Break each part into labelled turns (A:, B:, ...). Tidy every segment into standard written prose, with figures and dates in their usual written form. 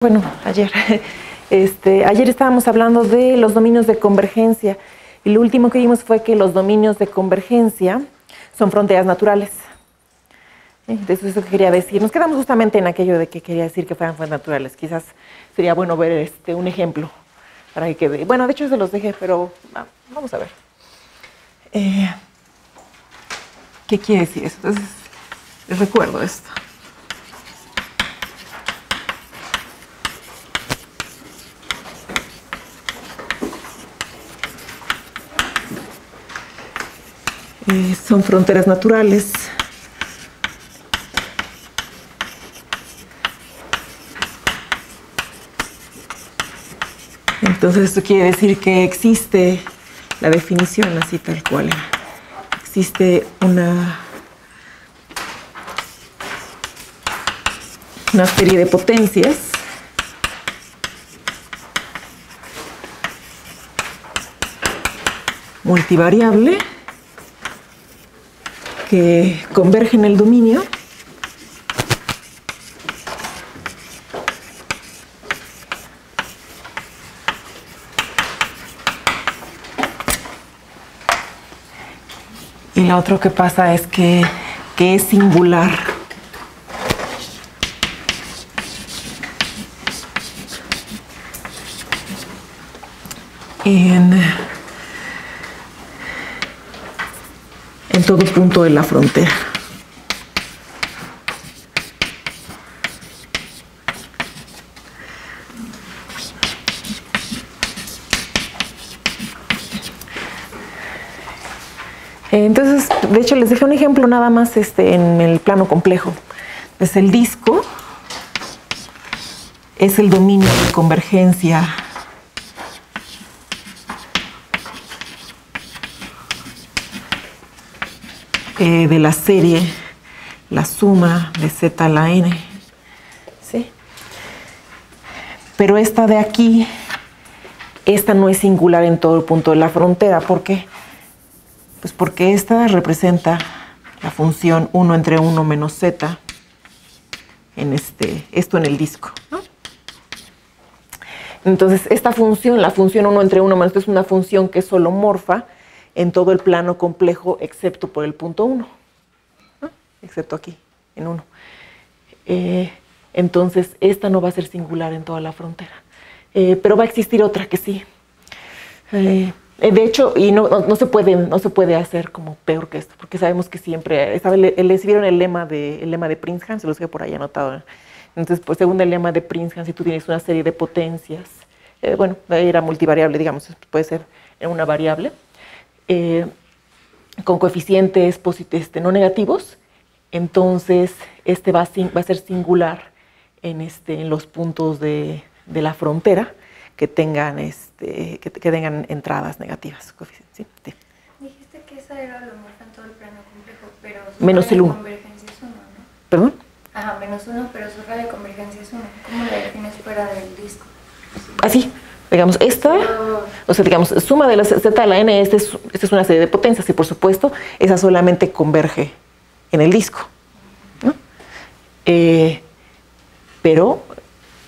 A: Bueno, ayer estábamos hablando de los dominios de convergencia y lo último que vimos fue que los dominios de convergencia son fronteras naturales. Entonces, eso que quería decir. Nos quedamos justamente en aquello de que quería decir que fueran fronteras naturales. Quizás sería bueno ver un ejemplo para que quede. Bueno, de hecho se los dejé, pero vamos a ver. ¿Qué quiere decir eso? Entonces, les recuerdo esto. Son fronteras naturales. Entonces esto quiere decir que existe la definición así tal cual. Existe una serie de potencias multivariable que convergen en el dominio y lo otro que pasa es que es singular en todo punto de la frontera. Entonces, de hecho, les dejé un ejemplo nada más en el plano complejo. Pues el disco es el dominio de convergencia de la serie, la suma de z a la n, ¿sí? Pero esta de aquí, esta no es singular en todo el punto de la frontera. ¿Por qué? Pues porque esta representa la función 1 entre 1 menos z en esto en el disco, ¿no? Entonces, esta función, la función 1 entre 1 menos z, es una función que es holomorfa en todo el plano complejo, excepto por el punto 1, ¿no? Excepto aquí, en 1. Entonces, esta no va a ser singular en toda la frontera. Pero va a existir otra que sí. De hecho, y no se puede hacer como peor que esto, porque sabemos que siempre, les vieron el lema de Prince-Hans, se los dejé por ahí anotado. Entonces, pues según el lema de Prince-Hans, si tú tienes una serie de potencias, bueno, era multivariable, digamos, puede ser en una variable, con coeficientes no negativos, entonces va a ser singular en los puntos de la frontera que tengan tengan entradas negativas. ¿Sí? Sí.
B: Dijiste que esa era holomorfa en todo el plano complejo, pero su
A: menos el 1.
B: convergencia es 1, ¿no?
A: ¿Perdón?
B: Ajá, menos 1, pero su radio de convergencia es 1. ¿Cómo la defines fuera del disco?
A: Así, digamos, o sea, digamos, suma de la z a la n, esta es una serie de potencias y por supuesto, esa solamente converge en el disco, ¿no? Pero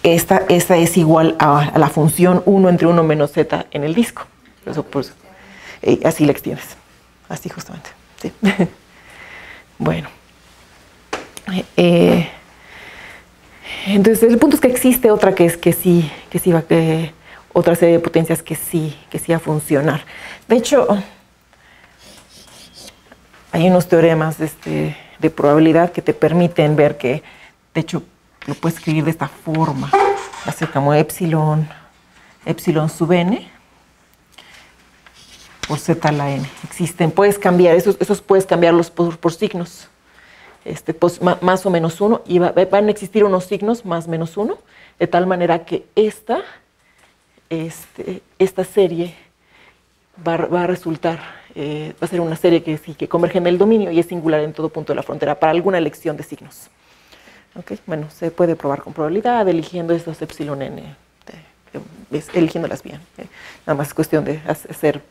A: esta es igual a la función 1 entre 1 menos z en el disco. Por eso, así la extiendes. Así justamente. Sí. Bueno. Entonces, el punto es que existe otra que sí va otra serie de potencias que sí va a funcionar. De hecho, hay unos teoremas de probabilidad que te permiten ver que, de hecho, lo puedes escribir de esta forma. Va a ser como epsilon sub n por z a la n. Existen, puedes cambiar, esos puedes cambiarlos por signos. Pues, más o menos 1, y van a existir unos signos más menos 1, de tal manera que esta serie va a resultar, va a ser una serie que converge en el dominio y es singular en todo punto de la frontera para alguna elección de signos. ¿Okay? Bueno, se puede probar con probabilidad eligiendo estos epsilon n, eligiéndolas bien. Nada más es cuestión de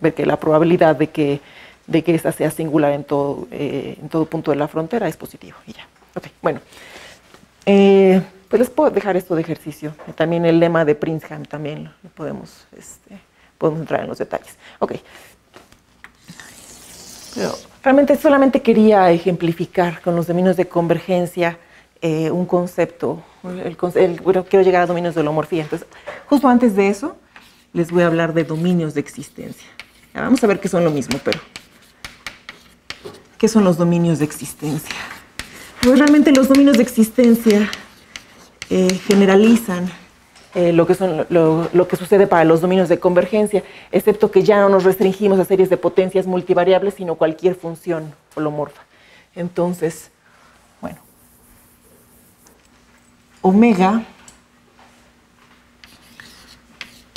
A: ver que la probabilidad de que esta sea singular en todo punto de la frontera es positivo y ya. Okay, bueno. pues les puedo dejar esto de ejercicio. También el lema de Princeton también lo podemos entrar en los detalles. Ok. Pero realmente solamente quería ejemplificar con los dominios de convergencia un concepto. Bueno, quiero llegar a dominios de holomorfía. Entonces, justo antes de eso, les voy a hablar de dominios de existencia. Ya, vamos a ver qué son lo mismo, pero ¿qué son los dominios de existencia? Pues realmente los dominios de existencia generalizan lo que sucede para los dominios de convergencia, excepto que ya no nos restringimos a series de potencias multivariables, sino cualquier función holomorfa. Entonces, bueno, omega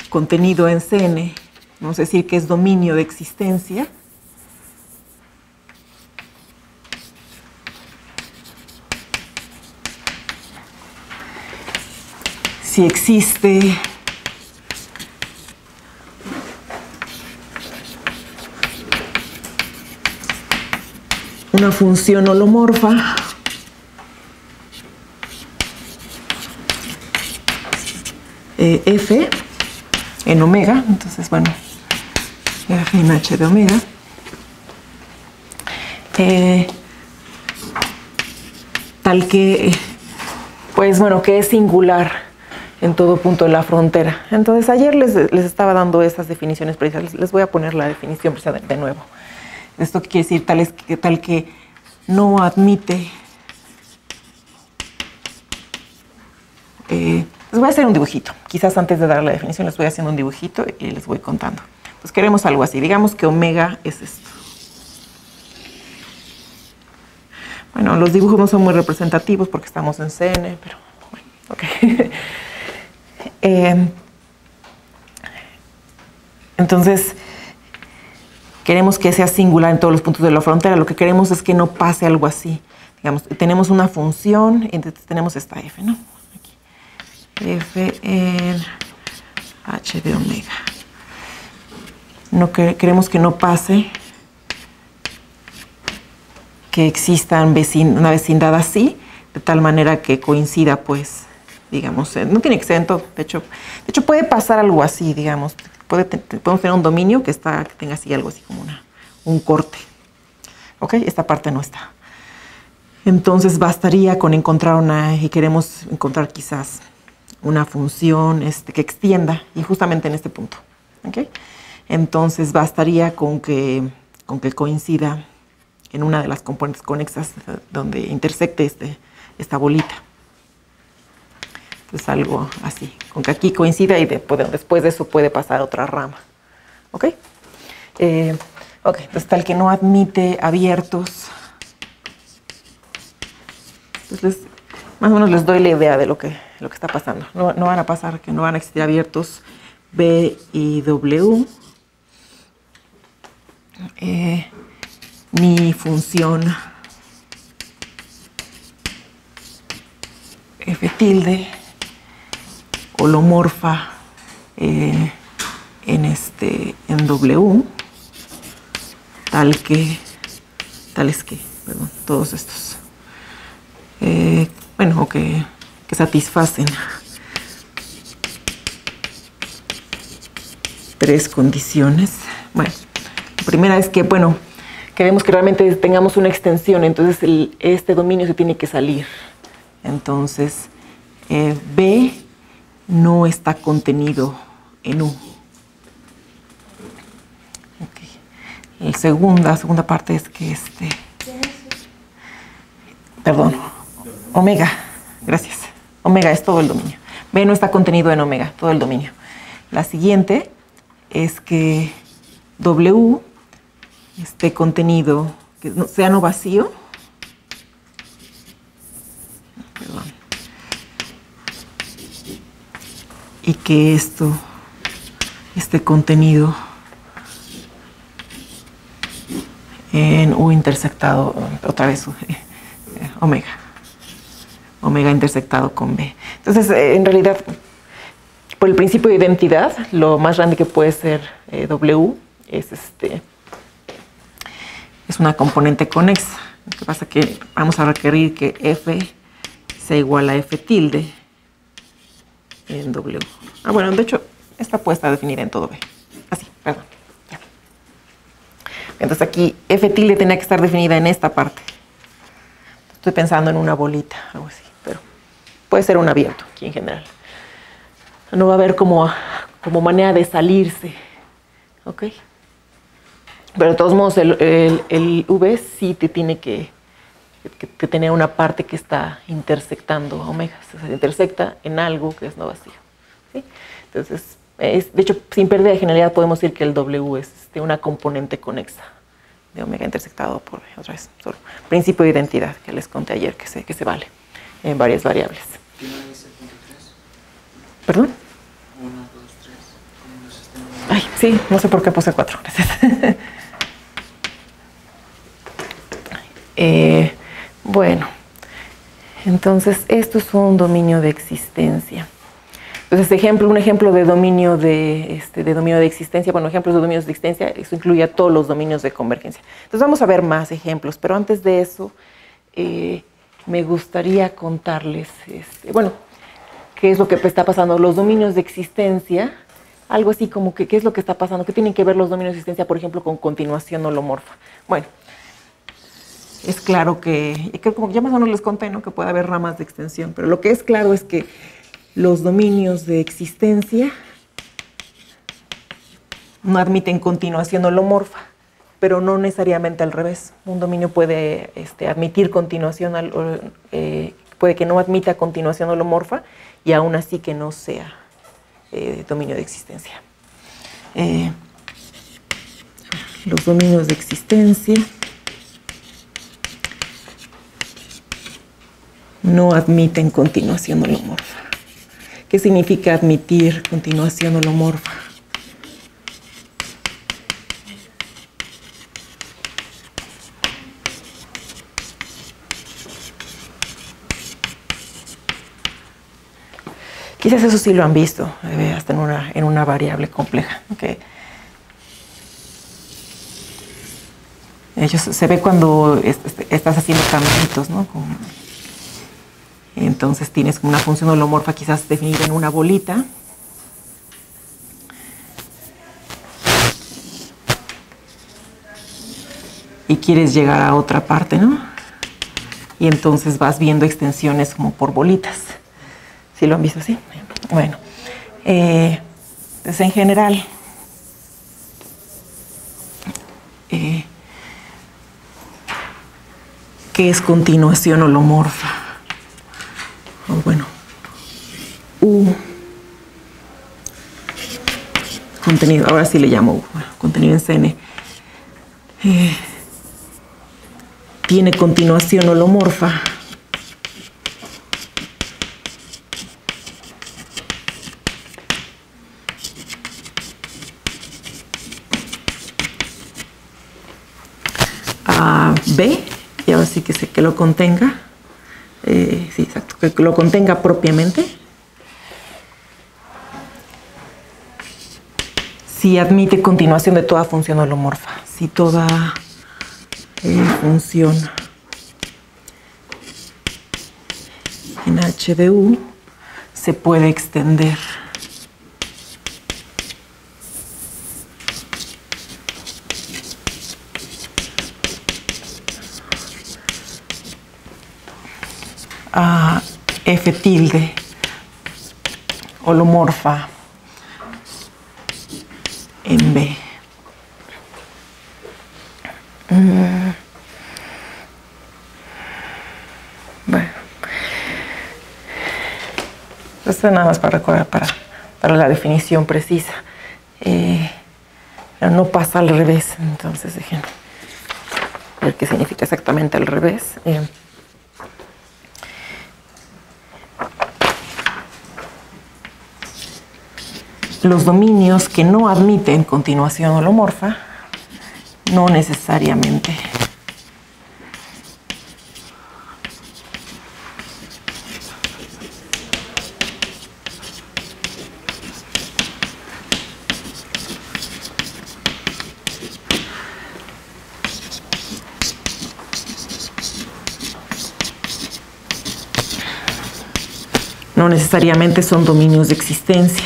A: contenido en Cn, vamos a decir que es dominio de existencia. Si existe una función holomorfa f en omega, entonces bueno, f en h de omega, tal que, pues bueno, que es singular en todo punto de la frontera. Entonces ayer les estaba dando esas definiciones precisas. Les voy a poner la definición precisa de nuevo. Esto quiere decir tal que no admite. Les voy a hacer un dibujito. Quizás antes de dar la definición les voy haciendo un dibujito y les voy contando. Pues queremos algo así. Digamos que omega es esto. Bueno, los dibujos no son muy representativos porque estamos en Cn, pero bueno, ok. Entonces, queremos que sea singular en todos los puntos de la frontera. Lo que queremos es que no pase algo así. Digamos, tenemos una función, entonces tenemos esta f, ¿no? Aquí. F en h de omega. No queremos que no pase que exista una vecindad así, de tal manera que coincida, pues, digamos, no tiene que ser en todo. De hecho puede pasar algo así, digamos. Podemos tener un dominio que tenga así algo así como un corte. ¿Ok? Esta parte no está. Entonces bastaría con encontrar y queremos encontrar quizás una función que extienda, y justamente en este punto. ¿Ok? Entonces bastaría con que coincida en una de las componentes conexas donde intersecte esta bolita. Es algo así, con que aquí coincida y después de eso puede pasar otra rama. ¿Ok? Ok, entonces tal que no admite abiertos. Entonces, más o menos les doy la idea de lo que está pasando. No van a pasar, que no van a existir abiertos B y W. Ni función f tilde holomorfa en W, todos estos, bueno, o que satisfacen tres condiciones. Bueno, la primera es que, bueno, queremos que realmente tengamos una extensión, entonces este dominio se tiene que salir. Entonces, B no está contenido en U. Okay. La segunda parte es que perdón, omega, gracias. Omega es todo el dominio. B no está contenido en omega, todo el dominio. La siguiente es que W esté contenido, que sea no vacío. Perdón. Y que esto esté contenido en U intersectado, otra vez omega. Omega intersectado con B. Entonces, en realidad, por el principio de identidad, lo más grande que puede ser W es una componente conexa. Lo que pasa es que vamos a requerir que F sea igual a F tilde en W. Ah, bueno, de hecho, esta puede estar definida en todo B. Así, perdón. Ya. Entonces aquí F tilde tenía que estar definida en esta parte. Estoy pensando en una bolita, algo así, pero puede ser un abierto aquí en general. No va a haber como manera de salirse. ¿Ok? Pero de todos modos, el V sí te tiene que tener una parte que está intersectando omegas. O sea, se intersecta en algo que es no vacío. ¿Sí? Entonces, de hecho, sin pérdida de generalidad podemos decir que el W es una componente conexa de omega intersectado por V. Otra vez, solo principio de identidad que les conté ayer que se vale en varias variables.
C: ¿Qué no dice punto 3?
A: ¿Perdón?
C: 1, 2, 3. ¿Cómo los
A: Ay, sí, no sé por qué puse 4. Gracias. Bueno, entonces esto es un dominio de existencia. Entonces, un ejemplo de dominio de existencia, bueno, ejemplos de dominios de existencia, eso incluye a todos los dominios de convergencia. Entonces vamos a ver más ejemplos, pero antes de eso, me gustaría contarles, bueno, qué es lo que está pasando. Los dominios de existencia, algo así como que qué es lo que está pasando, qué tienen que ver los dominios de existencia, por ejemplo, con continuación holomorfa. Bueno, es claro que como ya más o menos les conté, ¿no?, que puede haber ramas de extensión, pero lo que es claro es que los dominios de existencia no admiten continuación holomorfa, pero no necesariamente al revés. Un dominio puede admitir continuación, puede que no admita continuación holomorfa y aún así que no sea dominio de existencia. Los dominios de existencia no admiten continuación holomorfa. ¿Qué significa admitir continuación holomorfa? Quizás eso sí lo han visto, hasta en una variable compleja. Okay. Se ve cuando estás haciendo caminos, ¿no? Entonces tienes como una función holomorfa quizás definida en una bolita. Y quieres llegar a otra parte, ¿no? Y entonces vas viendo extensiones como por bolitas. ¿Sí lo han visto así? Bueno, pues en general, ¿qué es continuación holomorfa? O bueno, U, contenido, ahora sí le llamo U, contenido en CN, tiene continuación holomorfa a B, y ahora sí que lo contenga. Sí, exacto, que lo contenga propiamente. Si admite continuación de toda función holomorfa, si toda función en H de U se puede extender a F tilde holomorfa en B. Bueno, esto nada más para recordar, para la definición precisa. Pero no pasa al revés, entonces déjenme ver qué significa exactamente al revés. Los dominios que no admiten continuación holomorfa no necesariamente no necesariamente son dominios de existencia.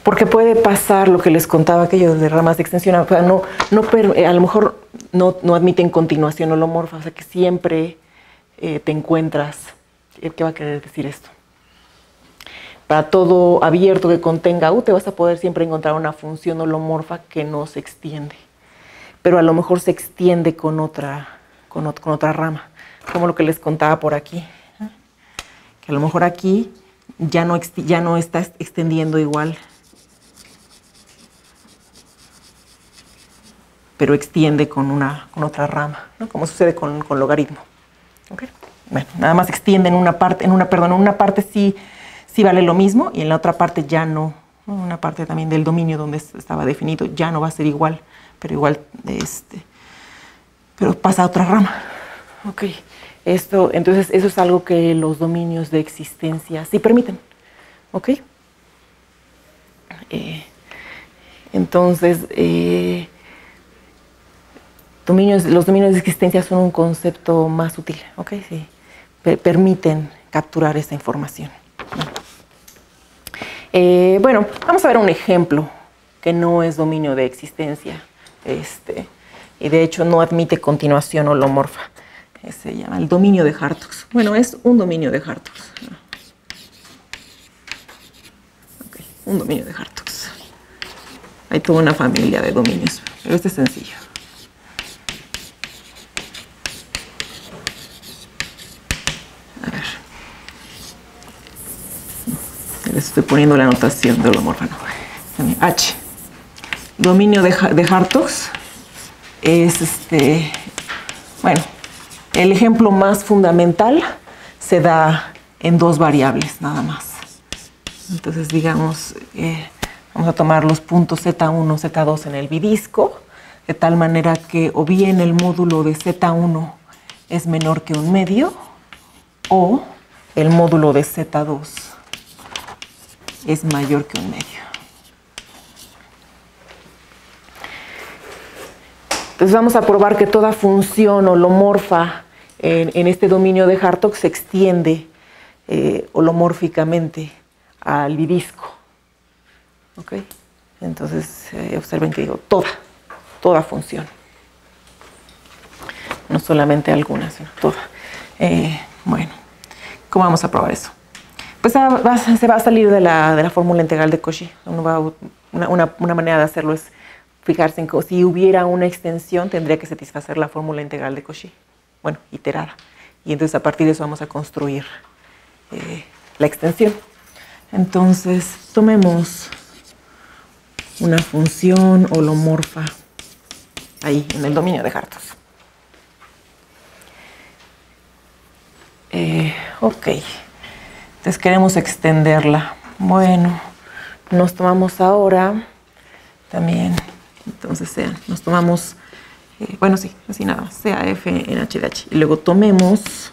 A: Porque puede pasar lo que les contaba, aquello de ramas de extensión, o sea, a lo mejor no admiten continuación holomorfa, o sea que siempre te encuentras. ¿Qué va a querer decir esto? Para todo abierto que contenga U, te vas a poder siempre encontrar una función holomorfa que no se extiende, pero a lo mejor se extiende con otra rama, como lo que les contaba por aquí, que a lo mejor aquí ya no está extendiendo igual, pero extiende con otra rama, ¿no? Como sucede con logaritmo. ¿Okay? Bueno, nada más extiende en una parte sí vale lo mismo y en la otra parte ya no. Una parte también del dominio donde estaba definido ya no va a ser igual, pero pasa a otra rama. Okay. Entonces eso es algo que los dominios de existencia sí permiten. ¿Ok? Entonces, los dominios de existencia son un concepto más útil, ¿ok? Sí. Permiten capturar esa información. Bueno, vamos a ver un ejemplo que no es dominio de existencia, y de hecho no admite continuación holomorfa. Se llama el dominio de Hartog. Bueno, es un dominio de Hartog. Okay, un dominio de Hartog. Hay toda una familia de dominios, pero este es sencillo. A ver. Les estoy poniendo la notación de holomorfa. No. H. Dominio de Hartog es bueno, el ejemplo más fundamental se da en dos variables nada más. Entonces, digamos, vamos a tomar los puntos Z1, Z2 en el bidisco, de tal manera que o bien el módulo de Z1 es menor que 1/2, o el módulo de Z2 es mayor que 1/2. Entonces vamos a probar que toda función holomorfa en este dominio de Hartog se extiende holomórficamente al bidisco. ¿Ok? Entonces observen que digo toda función. No solamente alguna, sino toda. Bueno, ¿cómo vamos a probar eso? Pues se va a salir de la fórmula integral de Cauchy. Una manera de hacerlo es fijarse en que si hubiera una extensión tendría que satisfacer la fórmula integral de Cauchy, bueno, iterada, y entonces a partir de eso vamos a construir la extensión. Entonces tomemos una función holomorfa ahí en el dominio de Hartog. Ok, entonces queremos extenderla. Bueno, nos tomamos ahora también. Entonces nos tomamos, bueno, sí, así nada más, CAF en H de H. Y luego tomemos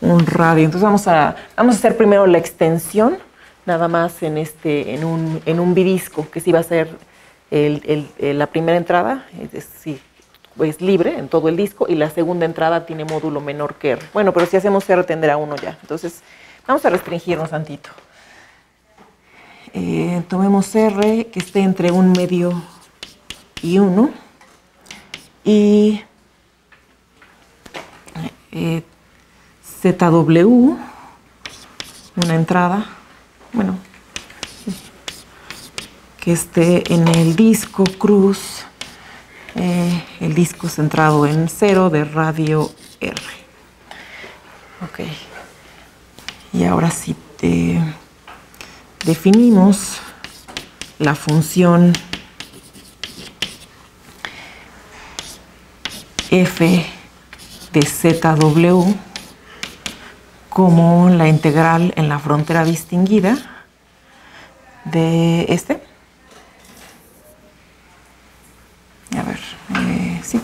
A: un radio. Entonces vamos a hacer primero la extensión, nada más en un bidisco, que sí va a ser la primera entrada, es libre en todo el disco, y la segunda entrada tiene módulo menor que R. Bueno, pero si hacemos R tendrá 1 ya. Entonces vamos a restringirnos tantito. Tomemos R que esté entre 1/2 y 1, y ZW, una entrada, bueno, que esté en el disco cruz, el disco centrado en 0 de radio R. Ok, y ahora sí definimos la función f de ZW como la integral en la frontera distinguida de este. A ver, sí.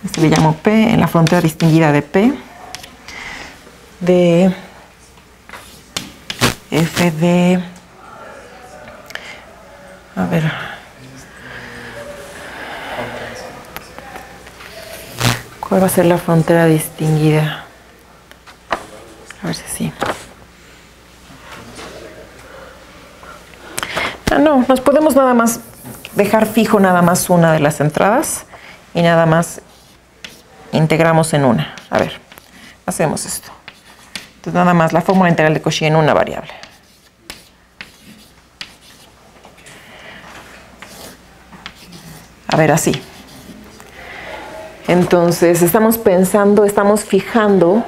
A: Este le llamo P en la frontera distinguida de P de F de, a ver, ¿cuál va a ser la frontera distinguida? A ver si sí. No, nos podemos nada más dejar fijo nada más una de las entradas y nada más integramos en una. A ver, hacemos esto. Entonces nada más la fórmula integral de Cauchy en una variable. A ver, así. Entonces estamos pensando, estamos fijando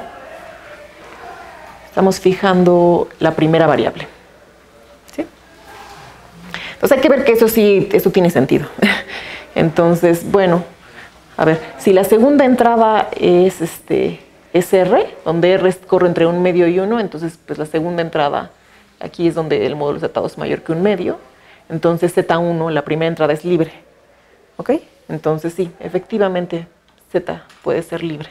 A: la primera variable. ¿Sí? Entonces hay que ver que eso sí, esto tiene sentido. Entonces, bueno, a ver, si la segunda entrada es R, donde R corre entre 1/2 y 1, entonces pues la segunda entrada aquí es donde el módulo Z2 es mayor que 1/2. Entonces Z1, la primera entrada es libre. ¿Ok? Entonces sí, efectivamente Z puede ser libre.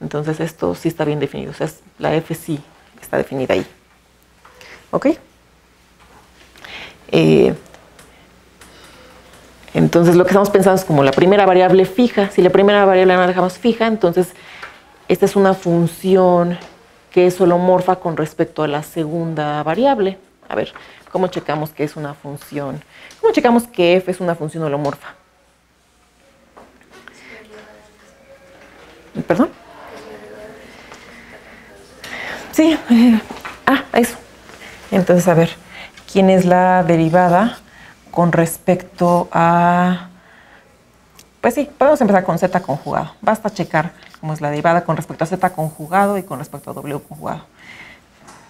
A: Entonces esto sí está bien definido. O sea, la F sí está definida ahí. ¿Ok? Entonces lo que estamos pensando es como la primera variable fija. Si la primera variable la dejamos fija, entonces esta es una función que es holomorfa con respecto a la segunda variable. A ver, ¿cómo checamos que es una función? ¿Cómo checamos que F es una función holomorfa? ¿Perdón? Sí, eso. Entonces, a ver, ¿quién es la derivada con respecto a...? Pues sí, podemos empezar con Z conjugado. Basta checar cómo es la derivada con respecto a Z conjugado y con respecto a W conjugado.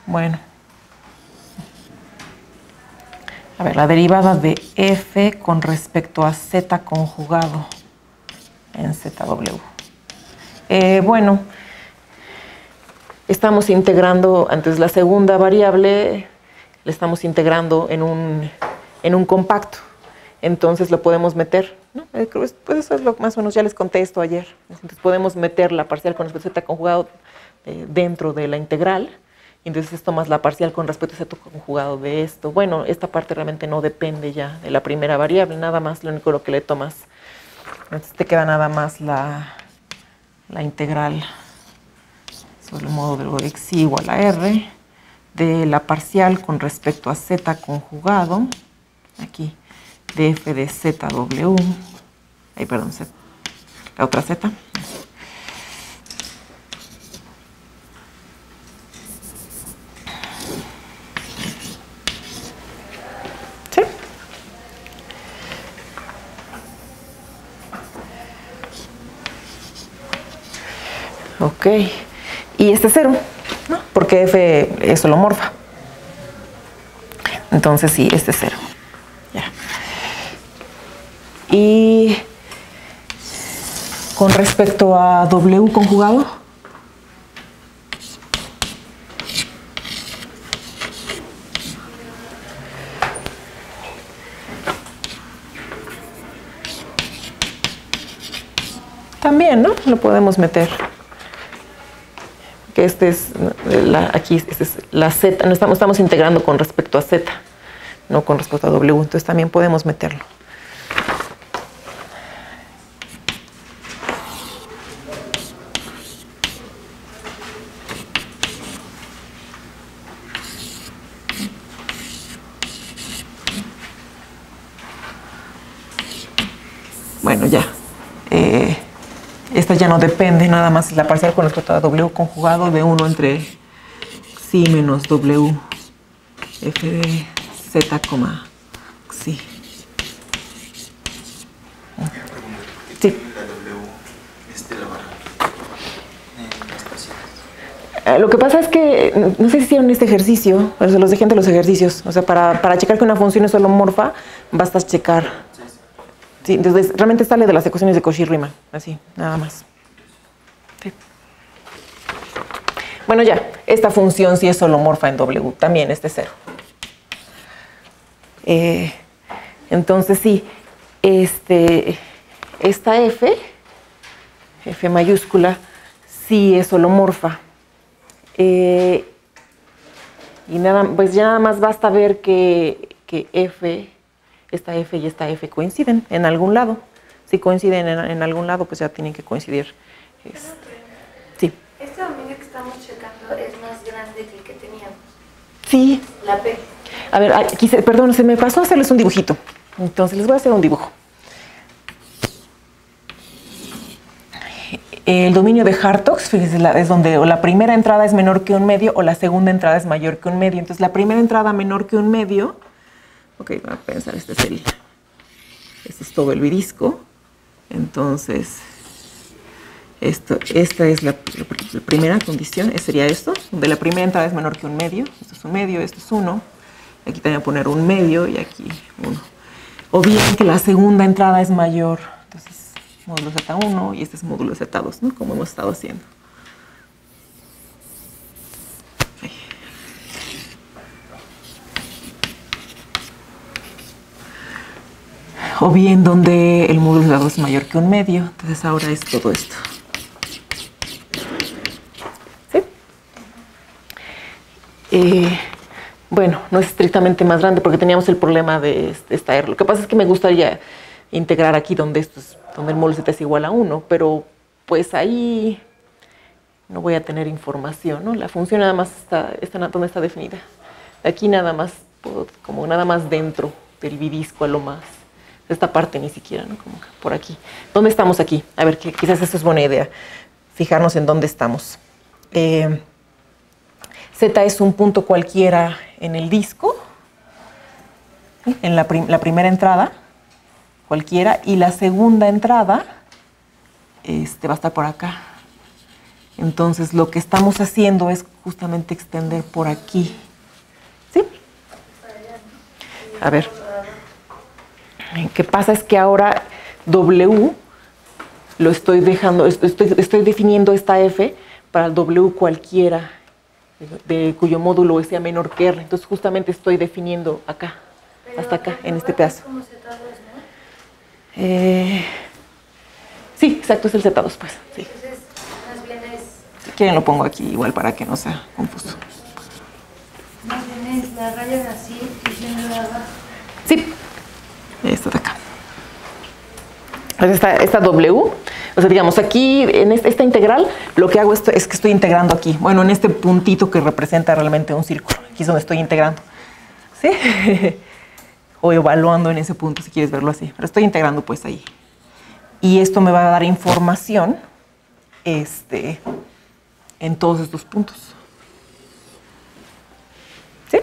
A: Bueno. A ver, la derivada de F con respecto a Z conjugado en ZW. Bueno, estamos integrando, antes la segunda variable, la estamos integrando en un compacto. Entonces lo podemos meter, ¿no? Pues eso es lo más o menos, ya les conté esto ayer. Entonces podemos meter la parcial con respecto a Z conjugado dentro de la integral. Y entonces tomas la parcial con respecto a Z conjugado de esto. Bueno, esta parte realmente no depende ya de la primera variable, nada más lo único lo que le tomas. Entonces te queda nada más la integral sobre el módulo de x igual a r de la parcial con respecto a Z conjugado, aquí, de f de ZW, perdón, la otra Z. ¿Sí? Ok, y este es 0, ¿no? Porque f es holomorfa. Entonces sí, este es 0. Ya. Y con respecto a W conjugado, también, ¿no? Lo podemos meter. Que este es aquí este es la Z, no estamos integrando con respecto a Z, no con respecto a W, entonces también podemos meterlo. Bueno, ya. Esta ya no depende, nada más es la parcial con respecto a W conjugado de 1 entre psi menos W f de Z, psi. Sí. Lo que pasa es que, no sé si hicieron este ejercicio, pero se los dejé entre los ejercicios. O sea, para checar que una función es holomorfa, basta checar. Sí, entonces realmente sale de las ecuaciones de Cauchy-Riemann, así, nada más. Sí. Bueno, ya, esta función sí es holomorfa en W, también es de 0. Entonces sí, esta F mayúscula, sí es holomorfa. Y nada, pues ya nada más basta ver que esta F y esta F coinciden en algún lado. Si coinciden en algún lado, pues ya tienen que coincidir. Sí.
B: Este dominio que estamos checando es más grande que el que teníamos.
A: Sí.
B: La P.
A: A ver, aquí perdón, se me pasó a hacerles un dibujito. Entonces les voy a hacer un dibujo. El dominio de Hartog, fíjense, es donde o la primera entrada es menor que un medio o la segunda entrada es mayor que un medio. Entonces la primera entrada menor que un medio, ok, voy a pensar, este es todo el virisco. Entonces, esta es la primera condición, sería esto, donde la primera entrada es menor que un medio. Esto es un medio, esto es 1. Aquí también voy a poner un medio y aquí 1. O bien que la segunda entrada es mayor. Entonces, módulo Z1 y este es módulo Z2, ¿no? Como hemos estado haciendo. Ahí. O bien donde el módulo Z2 es mayor que un medio. Entonces ahora es todo esto. ¿Sí? Bueno, no es estrictamente más grande porque teníamos el problema de esta R. Lo que pasa es que me gustaría integrar aquí donde el módulo Z es igual a 1, pero pues ahí no voy a tener información, ¿no? La función nada más ¿dónde está definida? Aquí nada más, como nada más dentro del bidisco a lo más. Esta parte ni siquiera, ¿no? Como por aquí. ¿Dónde estamos aquí? A ver, quizás eso es buena idea. Fijarnos en dónde estamos. Z es un punto cualquiera en el disco, ¿sí? En la primera entrada, cualquiera, y la segunda entrada va a estar por acá. Entonces, lo que estamos haciendo es justamente extender por aquí. ¿Sí? A ver. ¿Qué pasa? Es que ahora W lo estoy dejando, estoy definiendo esta F para el W cualquiera cuyo módulo sea menor que R. Entonces justamente estoy definiendo acá, hasta acá, en este pedazo.
B: Como Z2, ¿no?
A: Sí, exacto, es el Z2, pues. Sí.
B: Entonces, más bien es...
A: Si quieren lo pongo aquí igual para que no sea confuso.
B: Más bien es la raya así y siendo de abajo.
A: Sí, esto de acá. Esta W, o sea, digamos, aquí en esta integral, lo que hago es que estoy integrando aquí. Bueno, en este puntito que representa realmente un círculo. Aquí es donde estoy integrando. ¿Sí? O evaluando en ese punto, si quieres verlo así. Pero estoy integrando pues ahí. Y esto me va a dar información en todos estos puntos. ¿Sí?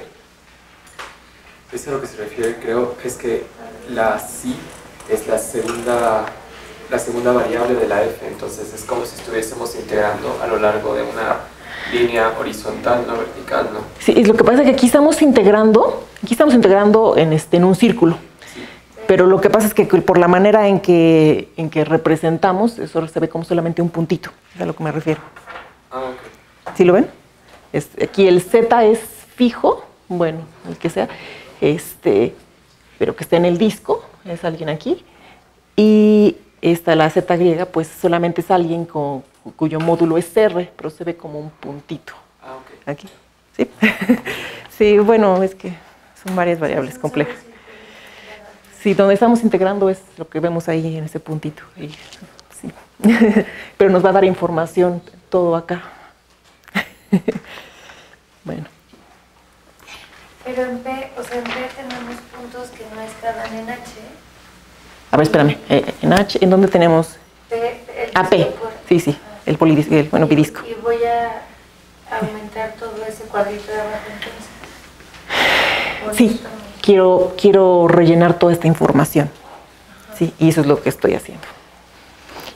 D: Eso a lo que se refiere, creo, es que la psi es la segunda variable de la f, entonces es como si estuviésemos integrando a lo largo de una línea horizontal, no vertical, ¿no?
A: Sí, es lo que pasa es que aquí estamos integrando en un círculo.
D: Sí.
A: Pero lo que pasa es que por la manera en que representamos, eso se ve como solamente un puntito, es a lo que me refiero.
D: Ah, ok.
A: ¿Sí lo ven? Aquí el Z es fijo, bueno, el que sea, pero que esté en el disco, es alguien aquí, y la Z griega, pues solamente es alguien cuyo módulo es R, pero se ve como un puntito.
D: Ah, ok.
A: Aquí, ¿sí? Sí, bueno, es que son varias variables complejas. Sí, donde estamos integrando es lo que vemos ahí en ese puntito. Sí. Pero nos va a dar información todo acá. Bueno.
B: Pero en P, o sea, en P tenemos puntos que no estaban en H.
A: A ver, espérame. En H, ¿en dónde tenemos?
B: P,
A: P. Sí, sí. El polidisco, bueno, bidisco.
B: Y voy a aumentar todo ese cuadrito de abajo entonces.
A: Sí, quiero rellenar toda esta información. Sí, y eso es lo que estoy haciendo.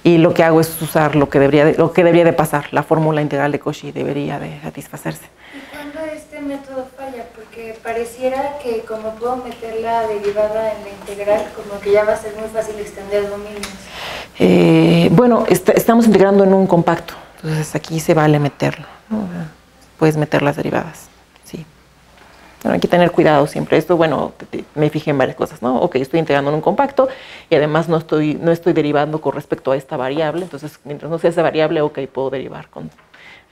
A: Y lo que hago es usar lo que debería de pasar. La fórmula integral de Cauchy debería de satisfacerse.
B: ¿Y cuándo método falla? Porque pareciera que como puedo meter la derivada en la integral, como que ya va a ser muy fácil extender dominios.
A: Bueno, estamos integrando en un compacto, entonces aquí se vale meterlo, ¿no? Puedes meter las derivadas, sí. Bueno, hay que tener cuidado siempre. Esto, bueno, me fijé en varias cosas, ¿no? Ok, estoy integrando en un compacto y además no estoy derivando con respecto a esta variable, entonces mientras no sea esa variable, ok, puedo derivar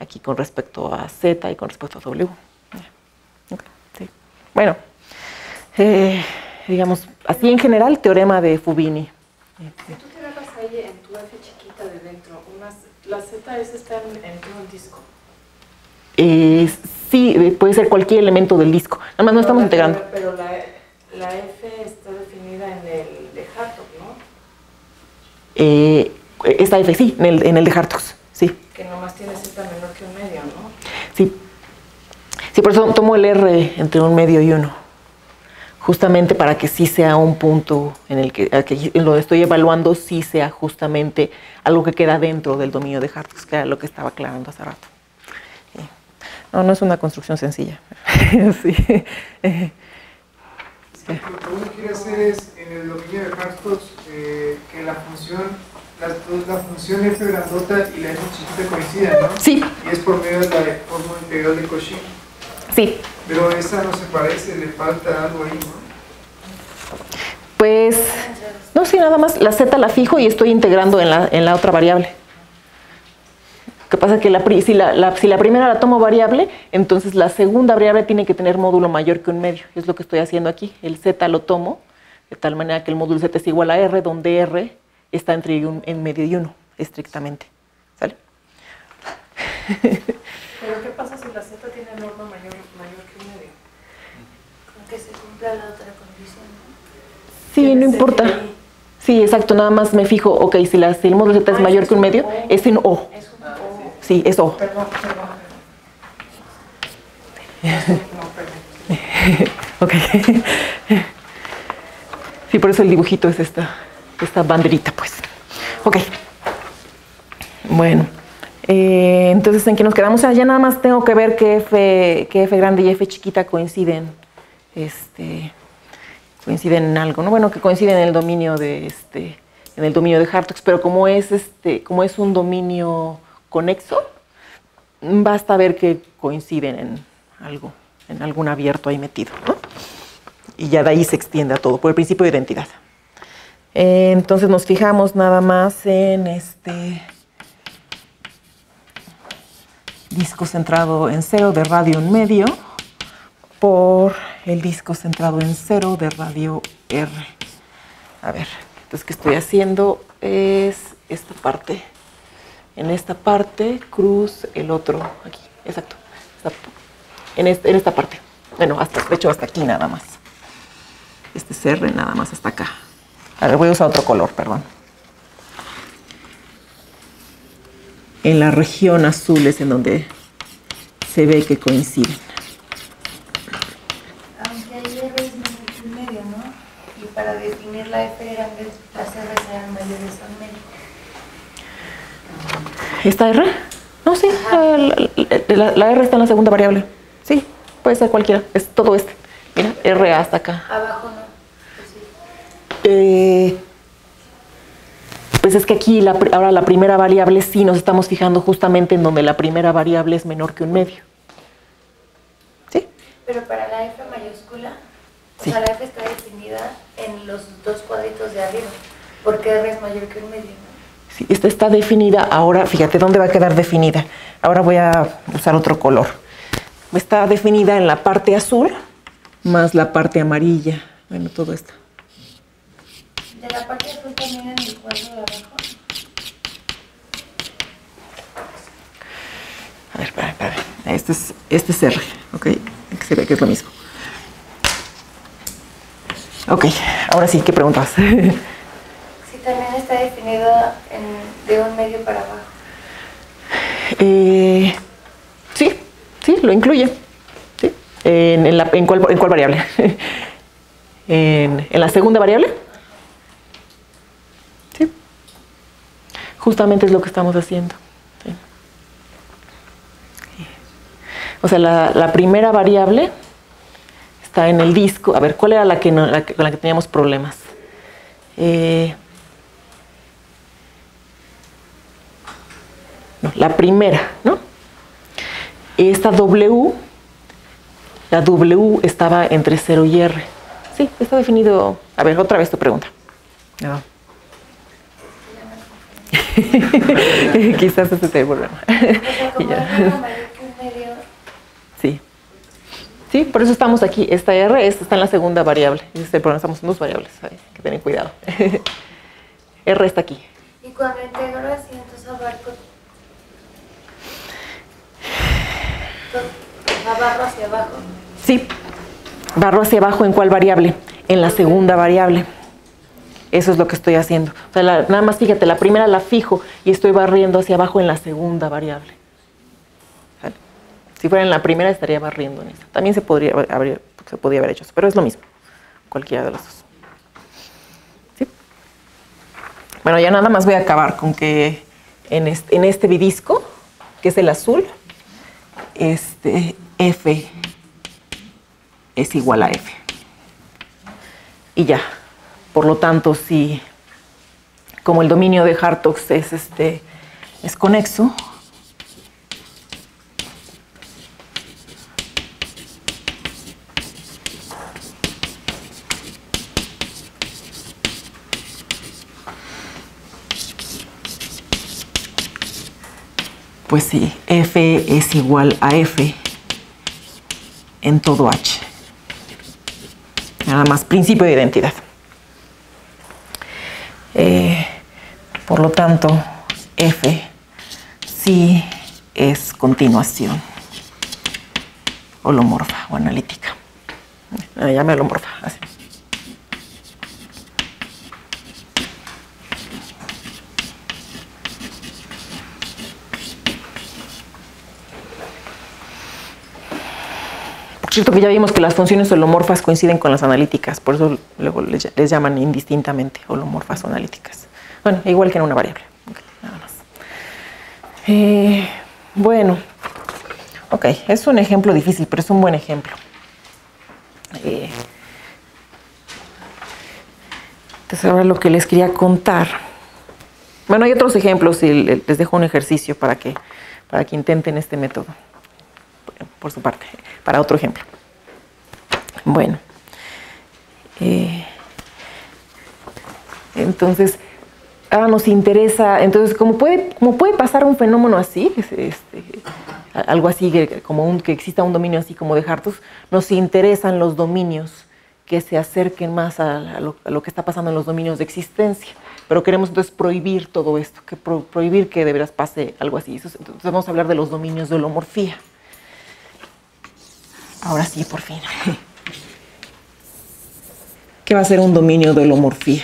A: aquí con respecto a z y con respecto a w. Okay, sí. Bueno, digamos, así en general, teorema de Fubini.
E: Si tú te agarras ahí en tu f chiquita de dentro, la z está en todo el disco.
A: Sí, puede ser cualquier elemento del disco. Nada más no estamos integrando.
E: Pero la f está definida en el de Hartog, ¿no?
A: Esta f, sí, en el de Hartog, sí.
E: Que nomás tiene z menor que un medio, ¿no?
A: Sí. Sí, por eso tomo el r entre un medio y 1. Justamente para que sí sea un punto en el que en lo que estoy evaluando sí sea justamente algo que queda dentro del dominio de Hartog, que era lo que estaba aclarando hace rato. No, no es una construcción sencilla. Sí.
F: Lo que uno quiere hacer es, en el dominio de Hartog, que la función f grandota y la f chiquita coincidan, ¿no?
A: Sí.
F: Y es por medio de la fórmula integral de Cauchy.
A: Sí.
F: Pero esa no se parece, le falta algo ahí, ¿no?
A: Pues, no, sí, nada más la z la fijo y estoy integrando en la otra variable. Lo que pasa es que si la primera la tomo variable, entonces la segunda variable tiene que tener módulo mayor que un medio. Es lo que estoy haciendo aquí. El z lo tomo de tal manera que el módulo z es igual a r, donde r está entre en medio y 1, estrictamente. ¿Sale?
E: Pero ¿qué pasa si la z tiene norma mayor que un medio?
B: Con que se cumpla la otra condición, ¿no?
A: Sí, no importa. Sí, exacto, nada más me fijo, ok, si el módulo z es mayor que un medio, es en O.
E: Es un O.
A: Sí, es O.
E: Perdón.
A: Ok. Sí, por eso el dibujito es esta banderita, pues. Ok. Bueno. Entonces, ¿en qué nos quedamos? Ya nada más tengo que ver que f grande y f chiquita coinciden. Coinciden en algo, ¿no? Bueno, que coinciden en el dominio de Hartog, pero como es un dominio conexo, basta ver que coinciden en algo, en algún abierto ahí metido, ¿no? Y ya de ahí se extiende a todo, por el principio de identidad. Entonces nos fijamos nada más en disco centrado en 0 de radio 1/2 por el disco centrado en 0 de radio R. A ver, entonces, ¿qué estoy haciendo? Es esta parte. En esta parte, cruz el otro, aquí, exacto. En esta parte. Bueno, de hecho, hasta aquí nada más. Este es R nada más hasta acá. A ver, voy a usar otro color, perdón. En la región azul es en donde se ve que coinciden.
B: Aunque ahí R es menor que un medio, ¿no? Y para definir la f grande, las R serán mayores a un medio.
A: ¿Esta R? No, sí, la R está en la segunda variable. Sí, puede ser cualquiera, es todo este. Mira, R hasta acá.
B: Abajo no. Pues sí.
A: Pues es que aquí ahora la primera variable sí nos estamos fijando justamente en donde la primera variable es menor que un medio. ¿Sí?
B: Pero para la f mayúscula,
A: Sí.
B: o sea, la f está definida en los dos cuadritos de arriba, porque R es mayor que un medio, ¿no?
A: Sí, esta está definida. Ahora, fíjate dónde va a quedar definida. Ahora voy a usar otro color. Está definida en la parte azul más la parte amarilla. Bueno, todo esto.
B: De la parte azul también en el cuadro de abajo.
A: A ver, espera. Este es R, ¿ok? Que se ve que es lo mismo. Ok, ahora sí, ¿qué preguntas?
B: Sí, también está definida de un medio para abajo.
A: Sí, lo incluye. ¿Sí? ¿En cuál variable? ¿En la segunda variable? Sí. Justamente es lo que estamos haciendo. Sí. O sea, la primera variable está en el disco. A ver, ¿cuál era con la que teníamos problemas? No, la primera, ¿no? Esta W, la W estaba entre 0 y R. Sí, está definido. A ver, otra vez tu pregunta. No. Quizás ese sea el problema. Sí. Sí, por eso estamos aquí. Esta R está en la segunda variable. Ese es el problema, estamos en dos variables. Hay que tener cuidado. R está aquí.
B: Y cuando integro así, entonces barro hacia abajo.
A: Sí. ¿Barro hacia abajo en cuál variable? En la segunda variable. Eso es lo que estoy haciendo. O sea, nada más fíjate, la primera la fijo y estoy barriendo hacia abajo en la segunda variable. ¿Sale? Si fuera en la primera estaría barriendo en esta. También se podría haber hecho eso, pero es lo mismo. Cualquiera de los dos. ¿Sí? Bueno, ya nada más voy a acabar con que en este bidisco, que es el azul, F es igual a F. Y ya. Por lo tanto, si como el dominio de Hartog es conexo, pues sí, F es igual a F en todo H. Nada más, principio de identidad. Por lo tanto, F sí es continuación holomorfa o analítica. Llame holomorfa, así. Por cierto que ya vimos que las funciones holomorfas coinciden con las analíticas, por eso luego les llaman indistintamente holomorfas o analíticas. Bueno, igual que en una variable. Okay, nada más. Bueno, ok, es un ejemplo difícil, pero es un buen ejemplo. Entonces ahora lo que les quería contar. Bueno, hay otros ejemplos y les dejo un ejercicio para que intenten este método. Por su parte, para otro ejemplo. Bueno. Entonces, ahora nos interesa, entonces, como puede pasar un fenómeno así, algo así, que exista un dominio así como de Hartog, nos interesan los dominios que se acerquen más a lo que está pasando en los dominios de existencia. Pero queremos entonces prohibir todo esto, prohibir que de veras pase algo así. Entonces vamos a hablar de los dominios de holomorfía. Ahora sí, por fin. ¿Qué va a ser un dominio de holomorfía?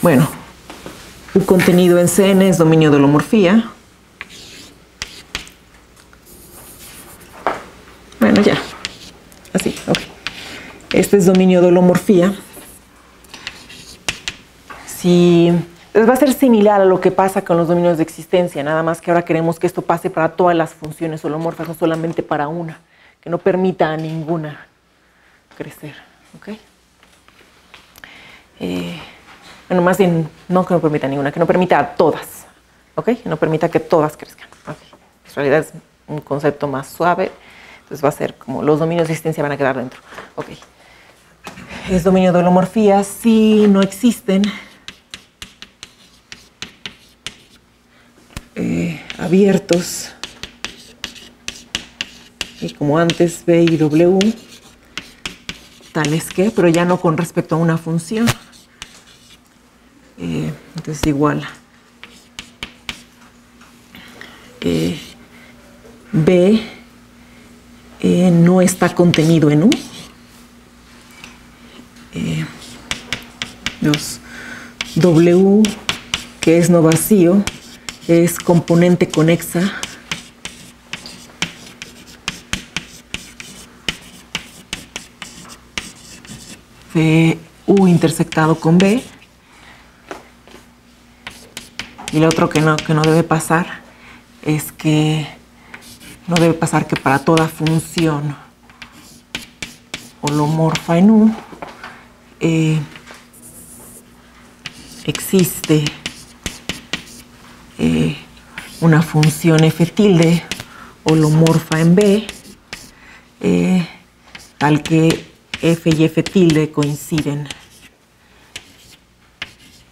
A: Bueno, un contenido en Cn es dominio de holomorfía. Bueno, ya. Así, ok. Este es dominio de holomorfía. Entonces va a ser similar a lo que pasa con los dominios de existencia, nada más que ahora queremos que esto pase para todas las funciones holomorfas, no solamente para una, que no permita a ninguna crecer, ¿ok? Bueno, más bien, no que no permita a ninguna, que no permita a todas, ¿ok? Que no permita que todas crezcan, ¿ok? En realidad es un concepto más suave, entonces va a ser como los dominios de existencia van a quedar dentro, ¿ok? Es dominio de holomorfía si no existen abiertos y como antes B y W tales que, pero ya no con respecto a una función, entonces igual B no está contenido en U, los W que es no vacío es componente conexa de U intersectado con B. Y lo otro que no debe pasar es que no debe pasar que para toda función holomorfa en U existe una función f tilde holomorfa en B, tal que f y f tilde coinciden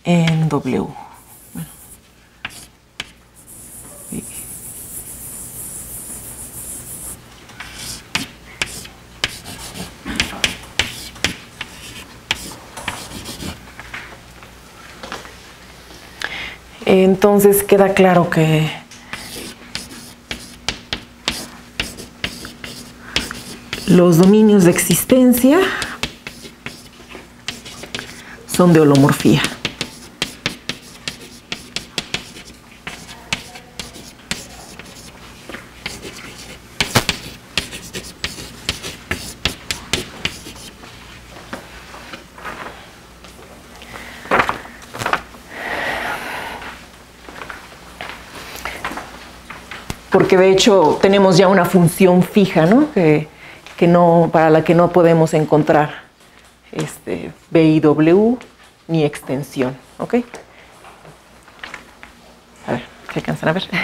A: en W. Bueno. Entonces queda claro que los dominios de existencia son de holomorfía. Porque de hecho tenemos ya una función fija, ¿no? Para la que no podemos encontrar B y W ni extensión, ¿ok? A ver, ¿se alcanzan a ver?
B: O sea,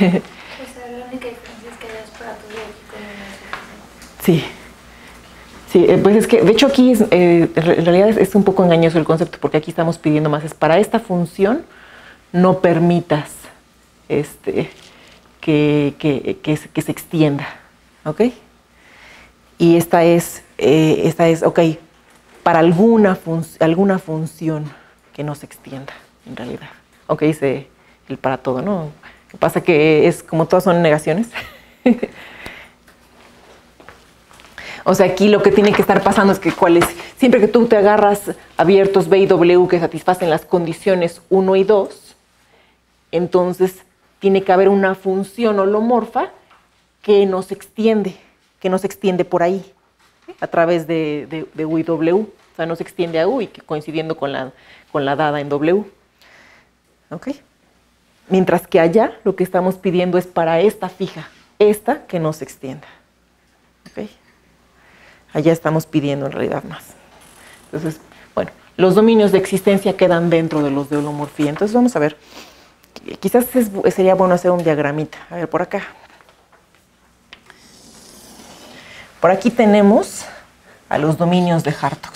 B: la única diferencia es que ya es para todo aquí con una.
A: Sí. Sí, pues es que, de hecho aquí en realidad es un poco engañoso el concepto, porque aquí estamos pidiendo más, es para esta función no permitas que se extienda, ¿ok? Y esta es, ok, para alguna función que no se extienda, en realidad. Aunque dice el para todo, ¿no? Lo que pasa que es como todas son negaciones. O sea, aquí lo que tiene que estar pasando es que siempre que tú te agarras abiertos B y W que satisfacen las condiciones 1 y 2, entonces tiene que haber una función holomorfa que no se extiende por ahí, ¿sí? A través de U y W. O sea, no se extiende a U y coincidiendo con la dada en W. ¿Ok? Mientras que allá lo que estamos pidiendo es para esta fija, esta que no se extienda. ¿Ok? Allá estamos pidiendo en realidad más. Entonces, bueno, los dominios de existencia quedan dentro de los de holomorfía. Entonces vamos a ver. Quizás sería bueno hacer un diagramita. A ver, por acá. Por aquí tenemos a los dominios de Hartog.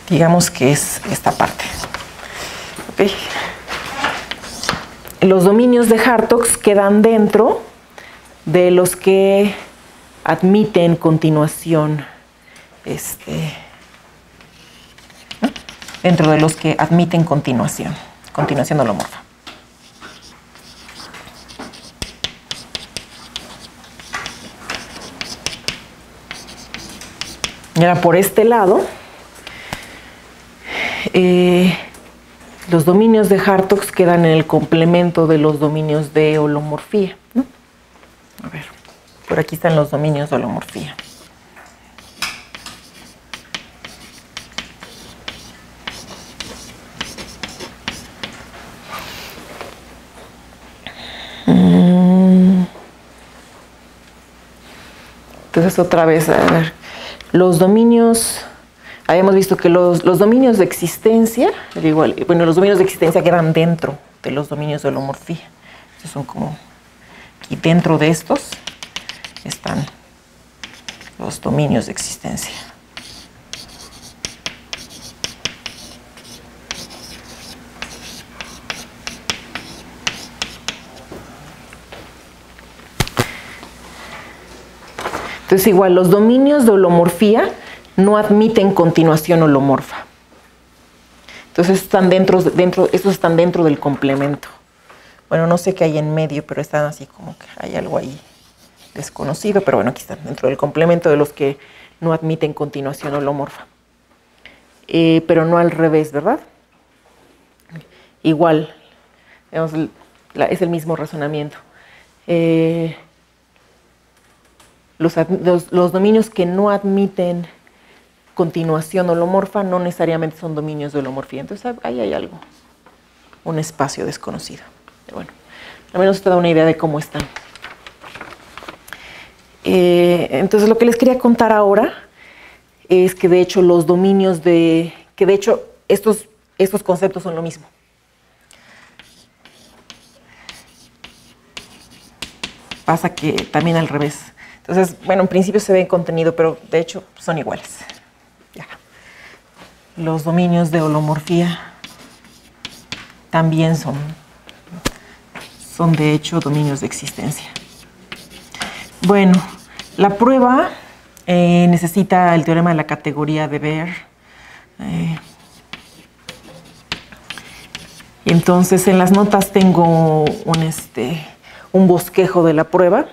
A: Digamos que es esta parte. ¿Okay? Los dominios de Hartog quedan dentro de los que admiten continuación, dentro de los que admiten continuación holomorfa. Y ahora por este lado, los dominios de Hartog quedan en el complemento de los dominios de holomorfía, ¿no? A ver, por aquí están los dominios de holomorfía. Entonces otra vez, a ver, los dominios, habíamos visto que los dominios de existencia, los dominios de existencia quedan dentro de los dominios de holomorfía. Estos son como, aquí dentro de estos están los dominios de existencia. Entonces igual, los dominios de holomorfía no admiten continuación holomorfa. Entonces estos están dentro del complemento. Bueno, no sé qué hay en medio, pero están así como que hay algo ahí desconocido, pero bueno, aquí está dentro del complemento de los que no admiten continuación holomorfa. Pero no al revés, ¿verdad? Igual, digamos, es el mismo razonamiento. Los dominios que no admiten continuación holomorfa no necesariamente son dominios de holomorfía. Entonces ahí hay algo, un espacio desconocido. Pero bueno, al menos te da una idea de cómo están. Entonces lo que les quería contar ahora es que de hecho los dominios estos conceptos son lo mismo. Pasa que también al revés. Entonces, bueno, en principio se ve en contenido, pero de hecho son iguales. Ya. Los dominios de holomorfía también son de hecho dominios de existencia. Bueno, la prueba necesita el teorema de la categoría de Baire. Entonces, en las notas tengo un bosquejo de la prueba.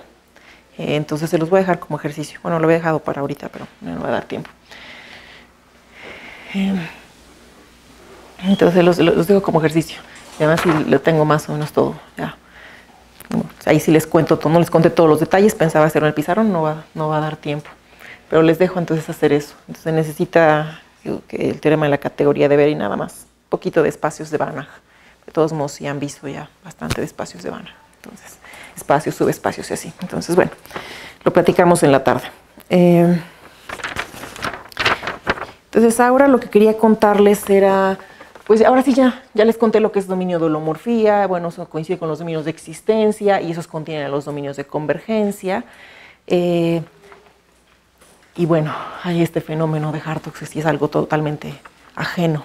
A: Entonces se los voy a dejar como ejercicio. Bueno, lo había dejado para ahorita, pero no me va a dar tiempo. Entonces los dejo como ejercicio. Y además si lo tengo más o menos todo. Ya. Ahí sí les cuento todo. No les conté todos los detalles. Pensaba hacerlo en el pizarrón. No va a dar tiempo. Pero les dejo entonces hacer eso. Entonces necesita el teorema de la categoría de Baire y nada más. Un poquito de espacios de Banach. De todos modos, sí han visto ya bastante de espacios de Banach. Entonces, espacios, subespacios y así. Entonces, bueno, lo platicamos en la tarde. Entonces, ahora lo que quería contarles era, pues ahora sí ya les conté lo que es dominio de holomorfía. Bueno, eso coincide con los dominios de existencia y esos contienen los dominios de convergencia. Y bueno, hay este fenómeno de Hartog, que sí es algo totalmente ajeno.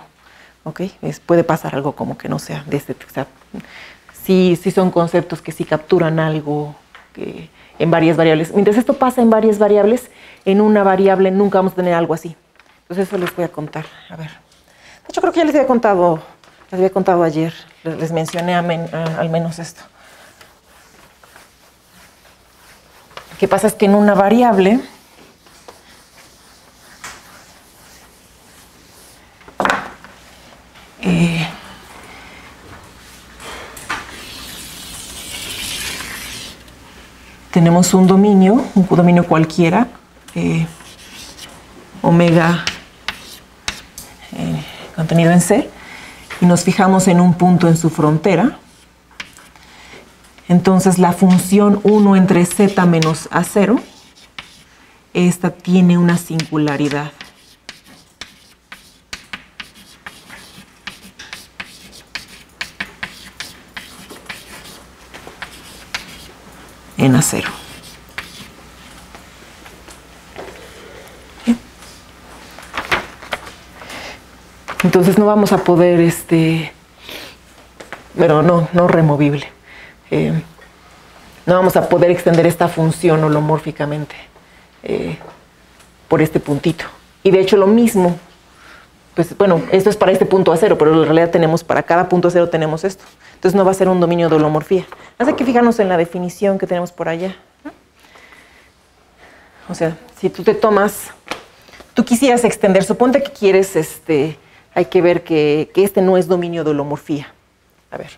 A: ¿Ok? Puede pasar algo como que no sea de o sea, sí son conceptos que sí capturan algo en varias variables. Mientras esto pasa en varias variables, en una variable nunca vamos a tener algo así. Entonces eso les voy a contar. A ver. De hecho, creo que ya les había contado ayer. Les mencioné al menos esto. Lo que pasa es que en una variable tenemos un dominio cualquiera, omega contenido en C, y nos fijamos en un punto en su frontera. Entonces la función 1 entre z menos A0, esta tiene una singularidad. En A0. Bien. Entonces no vamos a poder, bueno, no removible. No vamos a poder extender esta función holomórficamente por este puntito. Y de hecho lo mismo, pues bueno, esto es para este punto A0, pero en realidad tenemos para cada punto A0 tenemos esto. Entonces no va a ser un dominio de holomorfía. Hay que fijarnos en la definición que tenemos por allá, ¿no? O sea, si tú tú quisieras extender, suponte que quieres, hay que ver que este no es dominio de holomorfía. A ver.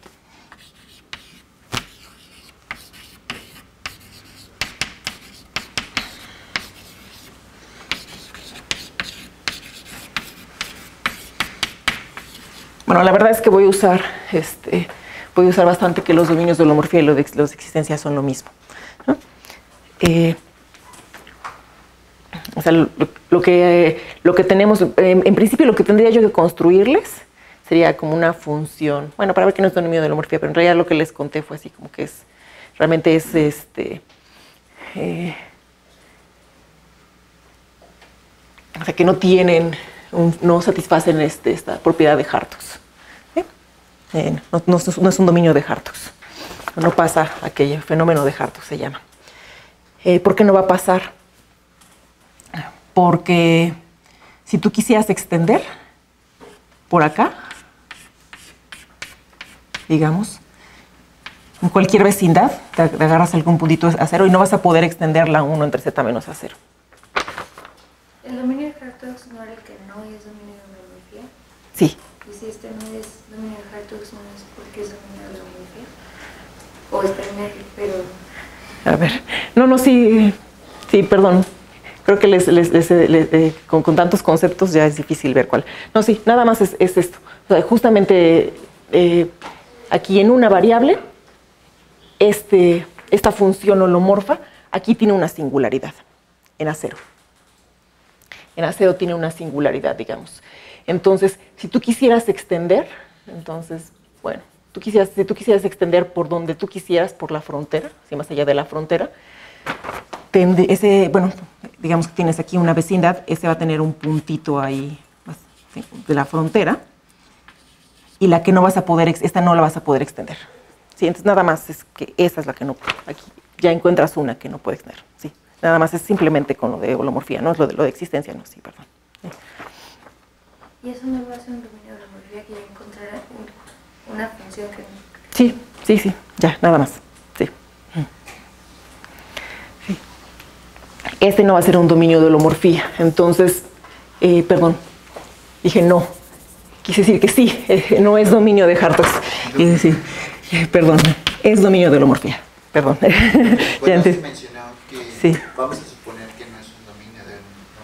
A: Bueno, la verdad es que voy a usar bastante que los dominios de holomorfía y los de existencia son lo mismo, ¿no? O sea, lo que tenemos, en principio lo que tendría yo que construirles sería como una función, bueno, para ver que no es dominio de holomorfía, pero en realidad lo que les conté fue así como que realmente es o sea, que no tienen, no satisfacen esta propiedad de Hartog. No es un dominio de Hartog. No pasa aquello, fenómeno de Hartog se llama. ¿Por qué no va a pasar? Porque si tú quisieras extender por acá, digamos, en cualquier vecindad, te agarras algún puntito a cero y no vas a poder extender la 1 entre z menos a 0.
B: ¿El dominio de Hartog no era el que no es dominio de holomorfía?
A: Sí.
B: Y si este no es dominio de Hartog, no es porque es dominio de holomorfía. O está en medio, pero...
A: A ver. No, sí, perdón. Creo que con tantos conceptos ya es difícil ver cuál. No, sí, nada más es esto. O sea, justamente aquí en una variable, esta función holomorfa, aquí tiene una singularidad, en A0. En A0 tiene una singularidad, digamos. Entonces, si tú quisieras extender, entonces, bueno, si tú quisieras extender por donde tú quisieras, por la frontera, ¿sí? Más allá de la frontera, bueno, digamos que tienes aquí una vecindad, ese va a tener un puntito ahí de la frontera, y la que no vas a poder, esta no la vas a poder extender. Sí, entonces nada más es que esa es la que no, aquí ya encuentras una que no puede extender. Sí, nada más es simplemente con lo de holomorfía, no es lo de existencia, no, sí, perdón.
B: ¿Y eso no va a ser un dominio de holomorfía que ya encontrará una función que no?
A: Sí, ya, nada más. Sí. Este no va a ser un dominio de holomorfía, entonces, perdón, dije no, quise decir que sí, no es dominio de Hartog. Sí, perdón, es dominio de holomorfía, perdón.
C: Bueno, has mencionado que
A: sí.
C: Vamos a suponer que no es un dominio de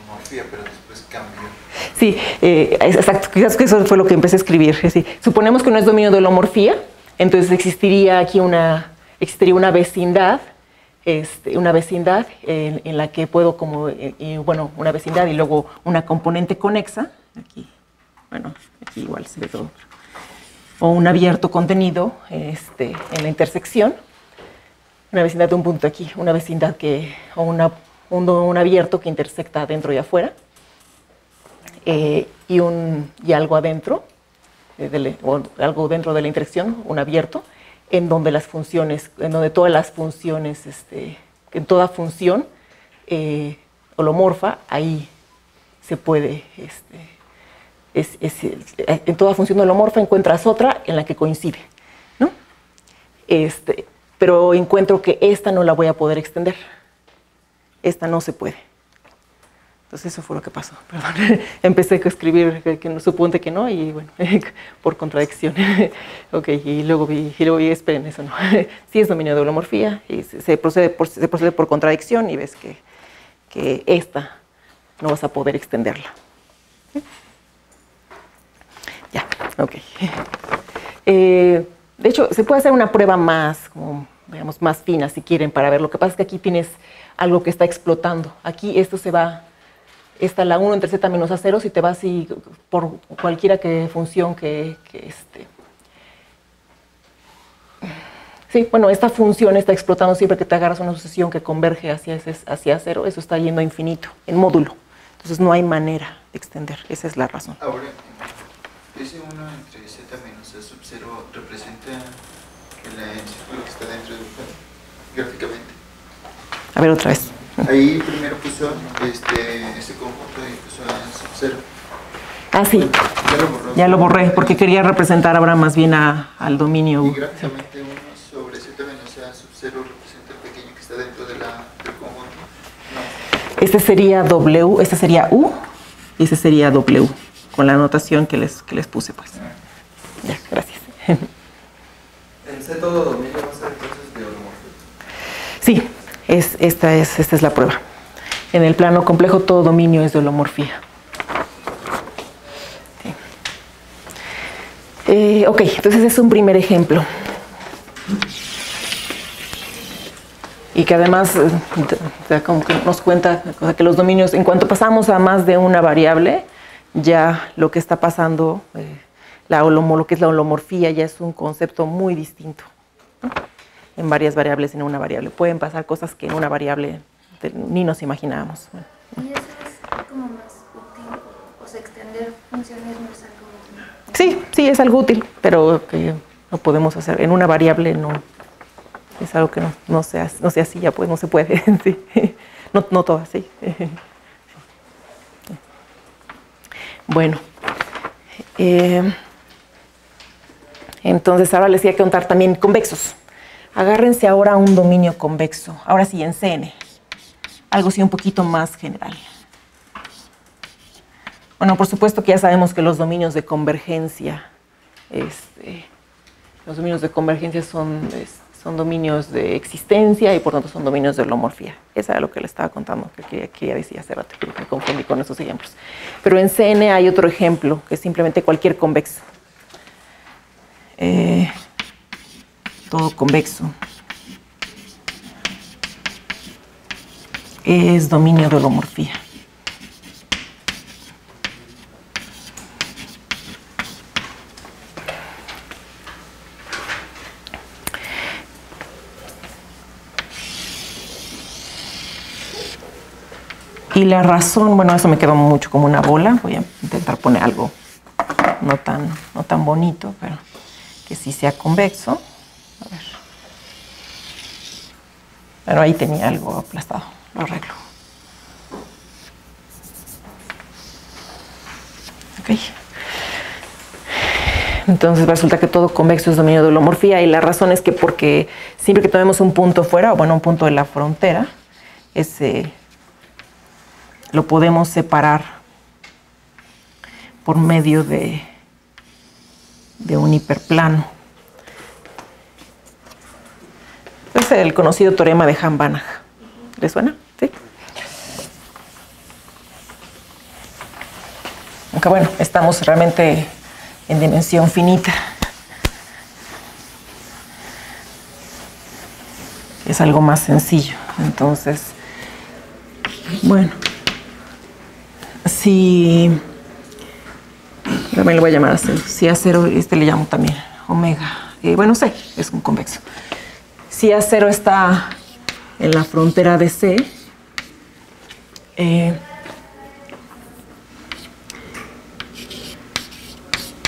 C: holomorfía, pero después cambió.
A: Sí, exacto, quizás que eso fue lo que empecé a escribir. Sí. Suponemos que no es dominio de holomorfía, entonces existiría aquí una vecindad, en la que puedo bueno, una vecindad y luego una componente conexa, aquí, bueno, aquí igual se ve todo, o un abierto contenido en la intersección, una vecindad de un punto aquí, una vecindad o un abierto que intersecta adentro y afuera, y algo adentro, o algo dentro de la intersección, un abierto, en donde todas las funciones, en toda función holomorfa, ahí se puede, en toda función holomorfa encuentras otra en la que coincide, ¿no? Pero encuentro que esta no la voy a poder extender, esta no se puede. Entonces eso fue lo que pasó, perdón. Empecé a escribir que no, suponte que no, y bueno, por contradicción. Ok, y luego vi, esperen, eso no. Sí es dominio de holomorfía, y se procede por contradicción, y ves que esta no vas a poder extenderla. Ya, ok. De hecho, se puede hacer una prueba más, como, digamos, más fina, si quieren, para ver. Lo que pasa es que aquí tienes algo que está explotando. Aquí esto se va... Esta la 1 entre z menos a0, si te vas por cualquiera función sí, bueno, esta función está explotando siempre que te agarras una sucesión que converge hacia 0, eso está yendo a infinito, en módulo. Entonces no hay manera de extender, esa es la razón.
C: Ahora, ese 1 entre z menos a sub 0 representa el círculo que está dentro del cuadro, gráficamente.
A: A ver, otra vez.
C: Ahí primero puso este conjunto y puso a sub 0.
A: Ah, sí. Ya lo borré porque quería representar ahora más bien al dominio.
C: Y gráficamente 1 sobre z menos a sub 0 representa el pequeño que está dentro del conjunto. No.
A: Este sería W, este sería U y este sería W, con la anotación que les puse, pues. Ya, gracias.
G: ¿En C todo dominio va a ser entonces de holomorfía?
A: Sí. Esta es la prueba. En el plano complejo todo dominio es de holomorfía. Sí. Ok, entonces es un primer ejemplo. Y que además como que nos cuenta que los dominios, en cuanto pasamos a más de una variable, ya lo que está pasando, lo que es la holomorfía, ya es un concepto muy distinto, ¿no? En varias variables, en una variable. Pueden pasar cosas que en una variable ni nos imaginábamos.
B: ¿Y eso es como más útil? O sea, extender funciones no es algo útil.
A: Sí, es algo útil, pero que no podemos hacer. En una variable no. Es algo que no se hace, ya pues no se puede. Sí. No todas, sí. Bueno. Entonces ahora les voy a contar también convexos. Agárrense ahora a un dominio convexo. Ahora sí, en CN. Algo así un poquito más general. Bueno, por supuesto que ya sabemos que los dominios de convergencia, son dominios de existencia y por tanto son dominios de holomorfía. Eso era lo que le estaba contando, que quería decir hace rato, que me confundí con esos ejemplos. Pero en CN hay otro ejemplo, que es simplemente cualquier convexo. Todo convexo es dominio de holomorfía. Y la razón, bueno, eso me quedó mucho como una bola. Voy a intentar poner algo no tan bonito, pero que sí sea convexo. A ver. Bueno, ahí tenía algo aplastado. Lo arreglo. Ok. Entonces resulta que todo convexo es dominio de holomorfía y la razón es que porque siempre que tomemos un punto fuera, o bueno, un punto de la frontera, lo podemos separar por medio de un hiperplano. Es el conocido teorema de Hahn-Banach. ¿Le suena? Sí. Aunque bueno, estamos realmente en dimensión finita. Es algo más sencillo. Entonces, bueno. Si también lo voy a llamar así, si A0, le llamo también omega, bueno, C es un convexo. Si A0 está en la frontera de C,